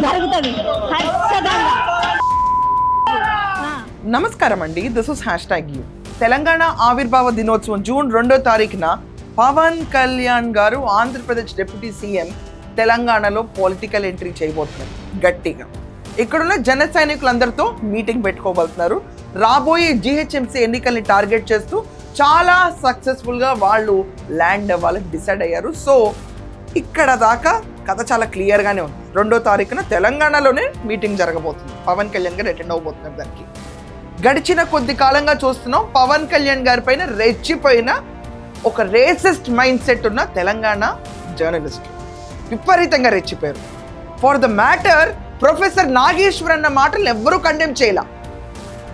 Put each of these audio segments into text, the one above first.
జరుగుతుంది ఖచ్చితంగా. నమస్కారం అండి, దిస్ ఇస్ #you. తెలంగాణ ఆవిర్భావ దినోత్సవం జూన్ 2వ తారీఖున పవన్ కళ్యాణ్ గారు ఆంధ్రప్రదేశ్ డిప్యూటీ సీఎం తెలంగాణలో పొలిటికల్ ఎంట్రీ చేయబోతున్నారు. గట్టిగా ఇక్కడున్న జన సైనికులందరితో మీటింగ్ పెట్టుకోబోతున్నారు. రాబోయే GHMC ఎన్నికల్ని టార్గెట్ చేస్తూ చాలా సక్సెస్ఫుల్గా వాళ్ళు ల్యాండ్ అవ్వాలని డిసైడ్ అయ్యారు. సో ఇక్కడ దాకా కథ చాలా క్లియర్గానే ఉంది. 2వ తారీఖున తెలంగాణలోనే మీటింగ్ జరగబోతుంది. పవన్ కళ్యాణ్ గారు అటెండ్ అవ్వబోతున్నారు. దానికి గడిచిన కొద్ది కాలంగా చూస్తున్నాం పవన్ కళ్యాణ్ గారి పైన రెచ్చిపోయిన ఒక రేసిస్ట్ మైండ్ సెట్ ఉన్న తెలంగాణ జర్నలిస్ట్ విపరీతంగా రెచ్చిపోయారు. For the matter professor Nageshwar అన్న మాటలు ఎవ్వరూ కండెమ్ చేయలే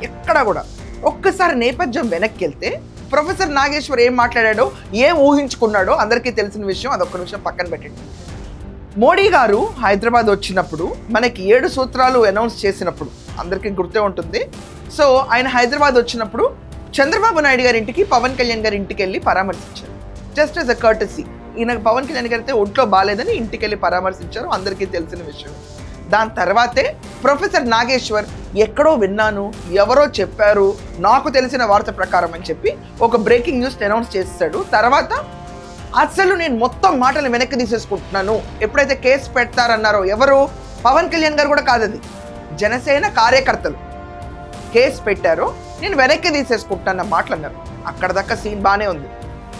ఎక్కడా కూడా. ఒక్కసారి నేపథ్యం వెనక్కి వెళ్తే ప్రొఫెసర్ నాగేశ్వర్ ఏం మాట్లాడాడో, ఏం ఊహించుకున్నాడో అందరికీ తెలిసిన విషయం. అదొక్క నిమిషం పక్కన పెట్టండి. మోడీ గారు హైదరాబాద్ వచ్చినప్పుడు మనకి 7 సూత్రాలు అనౌన్స్ చేసినప్పుడు అందరికీ గుర్తే ఉంటుంది. సో ఆయన హైదరాబాద్ వచ్చినప్పుడు చంద్రబాబు నాయుడు గారి ఇంటికి పవన్ కళ్యాణ్ గారి ఇంటికి వెళ్ళి పరామర్శించారు. Just as a courtesy. ఈయన పవన్ కళ్యాణ్ గారు అయితే ఒంట్లో బాగాలేదని ఇంటికి వెళ్ళి పరామర్శించారు, అందరికీ తెలిసిన విషయం. దాని తర్వాతే ప్రొఫెసర్ నాగేశ్వర్ ఎక్కడో విన్నాను, ఎవరో చెప్పారు, నాకు తెలిసిన వార్త ప్రకారం అని చెప్పి ఒక బ్రేకింగ్ న్యూస్ అనౌన్స్ చేస్తాడు. తర్వాత అసలు నేను మొత్తం మాటలు వెనక్కి తీసేసుకుంటున్నాను. ఎప్పుడైతే కేసు పెడతారన్నారో, ఎవరు పవన్ కళ్యాణ్ గారు కూడా కాదది, జనసేన కార్యకర్తలు కేసు పెట్టారో నేను వెనక్కి తీసేసుకుంటాను మాటలు అన్నారు. అక్కడ దాకా సీన్ బాగానే ఉంది.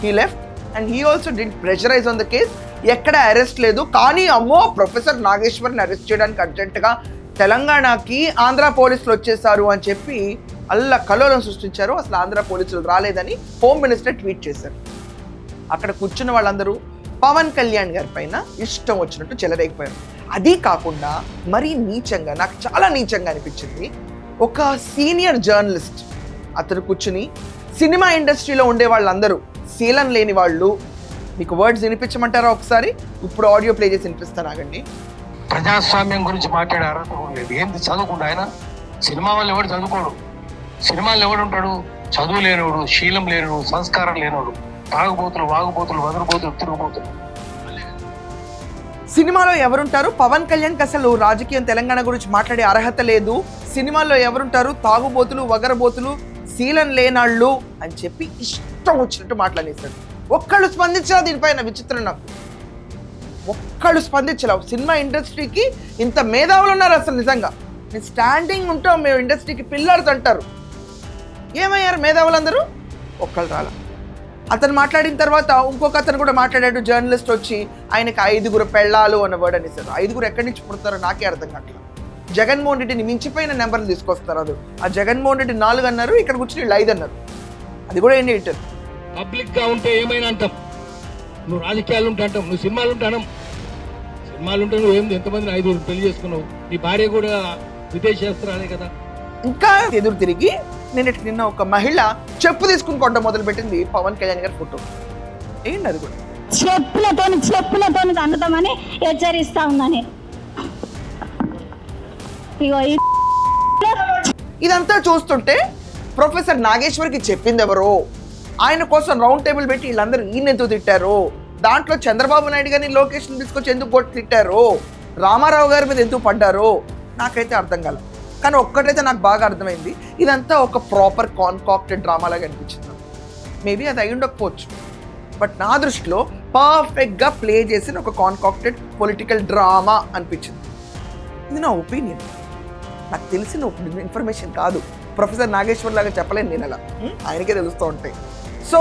He left and he also did pressurise on the case. ఎక్కడ అరెస్ట్ లేదు, కానీ అమ్మో ప్రొఫెసర్ నాగేశ్వర్ని అరెస్ట్ చేయడానికి అర్జెంటుగా తెలంగాణకి ఆంధ్ర పోలీసులు వచ్చేసారు అని చెప్పి కల్లోలం సృష్టించారు. అసలు ఆంధ్ర పోలీసులు రాలేదని హోమ్ మినిస్టర్ ట్వీట్ చేశారు. అక్కడ కూర్చున్న వాళ్ళందరూ పవన్ కళ్యాణ్ గారి పైన ఇష్టం వచ్చినట్టు చెలరేగిపోయారు. అది కాకుండా మరీ నీచంగా, నాకు చాలా నీచంగా అనిపించింది, ఒక సీనియర్ జర్నలిస్ట్ అతను కూర్చుని సినిమా ఇండస్ట్రీలో ఉండే వాళ్ళందరూ శీలం లేని వాళ్ళు, మీకు వర్డ్స్ వినిపించమంటారా ఒకసారి? ఇప్పుడు ఆడియో ప్లే చేసి వినిపిస్తాను, ఆగండి. ప్రజాస్వామ్యం గురించి మాట్లాడే అర్హత లేదు. ఏంటి చదువుకుంటా ఆయన? సినిమా వాళ్ళు ఎవడు చదువుకోడు, సినిమాల్లో ఎవడు ఉంటాడు? చదువు లేనివాడు, శీలం లేనివాడు, సంస్కారం లేనివాడు, తాగుబోతులు, వాగుబోతులు, వదరుబోతులు, తిరుగుబోతులు. సినిమాలో ఎవరుంటారు? పవన్ కళ్యాణ్కి అసలు రాజకీయం తెలంగాణ గురించి మాట్లాడే అర్హత లేదు. సినిమాల్లో ఎవరుంటారు? తాగుబోతులు, వగరబోతులు, శీలం లేనాళ్ళు అని చెప్పి ఇష్టం వచ్చినట్టు మాట్లాడేశాడు. ఒక్కళ్ళు స్పందించరా దీనిపైన? విచిత్రం నాకు, ఒక్కళ్ళు స్పందించలేవు. సినిమా ఇండస్ట్రీకి ఇంత మేధావులు ఉన్నారు అసలు నిజంగా. మేము స్టాండింగ్ ఉంటాం, మేము ఇండస్ట్రీకి పిల్లర్స్ అంటారు. ఏమయ్యారు మేధావులందరూ? ఒక్కళ్ళు రాలా. అతను మాట్లాడిన తర్వాత ఇంకొక అతను కూడా మాట్లాడాడు, జర్నలిస్ట్ వచ్చి ఆయనకి 5 పెళ్ళాలు అన్న వర్డ్ అనేసారు. 5 ఎక్కడి నుంచి పుడతారో నాకే అర్థం కావట్లేదు. జగన్మోహన్ రెడ్డిని మించిపోయిన నెంబర్లు తీసుకొస్తారు. అది ఆ జగన్మోహన్ రెడ్డి 4 అన్నారు, ఇక్కడ కూర్చుని 5 అన్నారు. అది కూడా ఏంటి ఎడిటర్? పబ్లిక్ గా ఉంటే ఏమైనా అంటాం, నువ్వు రాజకీయాలు ఉంటే అంటాం, నువ్వు సినిమాలు ఉంటాను, సినిమాలు ఉంటే నువ్వు ఏంది ఎంతమందిని 5 పెళ్లి చేసుకున్నావు, నీ భార్య కూడా విదేశేస్తరాలే కదా. ఇంకా ఎదురు తిరిగి నిన్న ఒక మహిళ చెప్పు తీసుకుని కొట్ట మొదలు పెట్టింది పవన్ కళ్యాణ్ గారి ఫోటో. ఏంటి అది కూడా? చెప్పులతో అందుతామని హెచ్చరిస్తా ఉందని. ఇదంతా చూస్తుంటే ప్రొఫెసర్ నాగేశ్వర్కి చెప్పింది ఎవరో, ఆయన కోసం రౌండ్ టేబుల్ పెట్టి వీళ్ళందరూ ఈయన ఎందుకు తిట్టారో, దాంట్లో చంద్రబాబు నాయుడు గారిని లొకేషన్ తీసుకొచ్చి ఎందుకు కొట్టి తిట్టారో, రామారావు గారి మీద ఎందుకు పడ్డారో నాకైతే అర్థం కాలేదు. కానీ ఒక్కటైతే నాకు బాగా అర్థమైంది, ఇదంతా ఒక ప్రాపర్ కాన్కాక్టెడ్ డ్రామాలాగా అనిపించింది. మేబీ అది అయి ఉండకపోవచ్చు, బట్ నా దృష్టిలో పర్ఫెక్ట్గా ప్లే చేసిన ఒక కాన్కాక్టెడ్ పొలిటికల్ డ్రామా అనిపించింది. ఇది నా ఒపీనియన్, నాకు తెలిసిన ఇన్ఫర్మేషన్ కాదు. ప్రొఫెసర్ నాగేశ్వర్ లాగా చెప్పలేను నేను, అలా ఆయనకే తెలుస్తూ ఉంటాయి. సో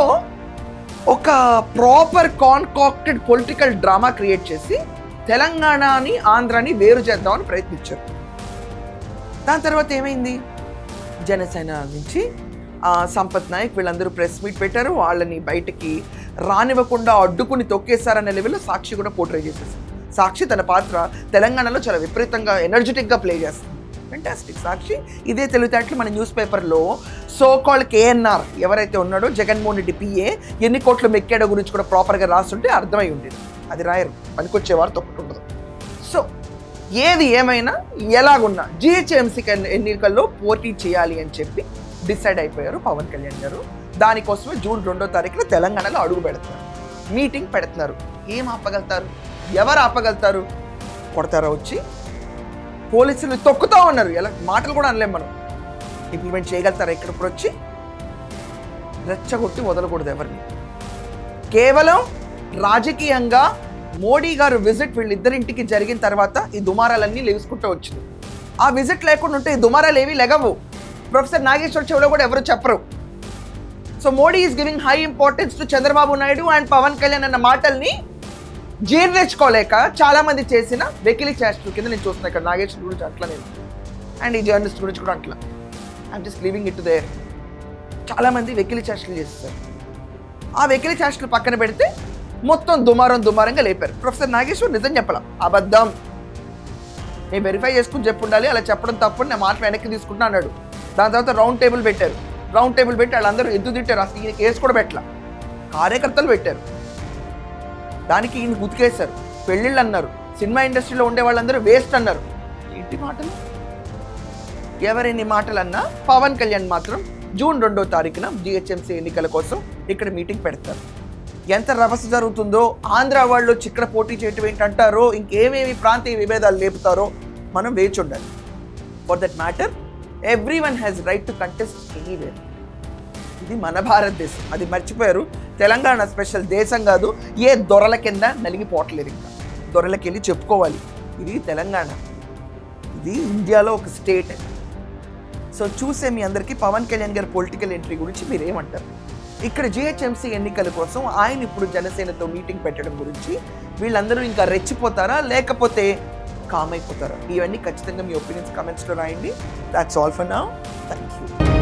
ఒక ప్రాపర్ కాన్కాక్టెడ్ పొలిటికల్ డ్రామా క్రియేట్ చేసి తెలంగాణని ఆంధ్రాని వేరు చేద్దామని ప్రయత్నించారు. దాని తర్వాత ఏమైంది? జనసేన నుంచి సంపత్ నాయక్ వీళ్ళందరూ ప్రెస్ మీట్ పెట్టారు. వాళ్ళని బయటకి రానివ్వకుండా అడ్డుకుని తొక్కేశారనే లెవెల్లో సాక్షి కూడా పోర్ట్రే చేసేసింది. సాక్షి తన పాత్ర తెలంగాణలో చాలా విపరీతంగా ఎనర్జెటిక్గా ప్లే చేస్తుంది. ఫెంటాస్టిక్. సాక్షి ఇదే తెలివితేటలు మన న్యూస్ పేపర్లో సోకాల్ KNR ఎవరైతే ఉన్నాడో జగన్మోహన్ రెడ్డి PA ఎన్ని కోట్లు మెక్కాడో గురించి కూడా ప్రాపర్గా రాస్తుంటే అర్థమై ఉండేది. అది రాయరు, పనికొచ్చేవారితో ఒకటి ఉండదు. సో ఏది ఏమైనా ఎలాగున్నా GHMC ఎన్నికల్లో పోటీ చేయాలి అని చెప్పి డిసైడ్ అయిపోయారు పవన్ కళ్యాణ్ గారు. దానికోసమే జూన్ 2వ తారీఖున తెలంగాణలో అడుగు పెడుతున్నారు, మీటింగ్ పెడుతున్నారు. ఏం ఆపగలుగుతారు? ఎవరు ఆపగలుగుతారు? కొడతారా వచ్చి? పోలీసులు తొక్కుతూ ఉన్నారు, ఎలా మాటలు కూడా అనలేం మనం. ఇంప్లిమెంట్ చేయగలుగుతారా ఇక్కడ వచ్చి? రెచ్చగొట్టి వదలకూడదు ఎవరిని. కేవలం రాజకీయంగా మోడీ గారు విజిట్ వీళ్ళిద్దరింటికి జరిగిన తర్వాత ఈ దుమారాలన్నీ లేచుకుంటూ వచ్చింది. ఆ విజిట్ లేకుండా ఉంటే ఈ దుమారాలు ఏవి లెగవు. ప్రొఫెసర్ నాగేశ్వర్ చెవిలో కూడా ఎవరు చెప్పరు. So Modi is giving high importance to Chandrababu Naidu and Pawan Kalyan అన్న మాటల్ని జీర్ణించుకోలేక చాలా మంది చేసిన వెకిలి చేష్టల కింద నేను చూస్తున్నా. ఇక్కడ నాగేశ్వర్ గురించి అట్లా నేను, అండ్ ఈ జర్నలిస్ట్ గురించి కూడా అట్లా. I'm just leaving it there. చాలా మంది వెకిలి చేష్టలు చేస్తారు. ఆ వెకిలి చేష్టలు పక్కన పెడితే మొత్తం దుమారంగా లేపారు. ప్రొఫెసర్ నాగేశ్వర్ నిజం చెప్పాల, అబద్ధం, నేను వెరిఫై చేసుకుని చెప్పుండాలి, అలా చెప్పడం తప్పని నా మాట వెనక్కి తీసుకుంటా అన్నాడు. దాని తర్వాత రౌండ్ టేబుల్ పెట్టారు. రౌండ్ టేబుల్ పెట్టి వాళ్ళందరూ ఎద్దు తిట్టారు. అసలు ఈయన కేసు కూడా పెట్టాల, కార్యకర్తలు పెట్టారు. దానికి ఈయన గుతికేశారు, పెళ్ళిళ్ళు అన్నారు, సినిమా ఇండస్ట్రీలో ఉండే వాళ్ళందరూ వేస్ట్ అన్నారు. ఏంటి మాటలు? ఎవరెన్ని మాటలు అన్నా పవన్ కళ్యాణ్ మాత్రం జూన్ 2వ తారీఖున జిహెచ్ఎంసీ ఎన్నికల కోసం ఇక్కడ మీటింగ్ పెడతారు. ఎంత రభస జరుగుతుందో, ఆంధ్ర వాళ్ళు ఇక్కడ పోటీ చేయటం ఏంటంటారో, ఇంకేమేమి ప్రాంతీయ విభేదాలు లేపుతారో మనం వేచి ఉండాలి. For that matter everyone has right to contest anywhere. ఇది మన భారతదేశం, అది మర్చిపోయారు. తెలంగాణ స్పెషల్ దేశం కాదు, ఏ దొరల కింద నలిగిపోవట్లేదు. ఇంకా దొరలకి వెళ్ళి చెప్పుకోవాలి ఇది తెలంగాణ, ఇది ఇండియాలో ఒక స్టేట్. సో చూసే మీ అందరికీ పవన్ కళ్యాణ్ గారి పొలిటికల్ ఎంట్రీ గురించి మీరేమంటారు? ఇక్కడ జిహెచ్ఎంసీ ఎన్నికల కోసం ఆయన ఇప్పుడు జనసేనతో మీటింగ్ పెట్టడం గురించి వీళ్ళందరూ ఇంకా రెచ్చిపోతారా లేకపోతే కామ్ అయిపోతారా? ఇవన్నీ ఖచ్చితంగా మీ ఒపీనియన్స్ కామెంట్స్లో రాయండి. That's all for now. Thank you.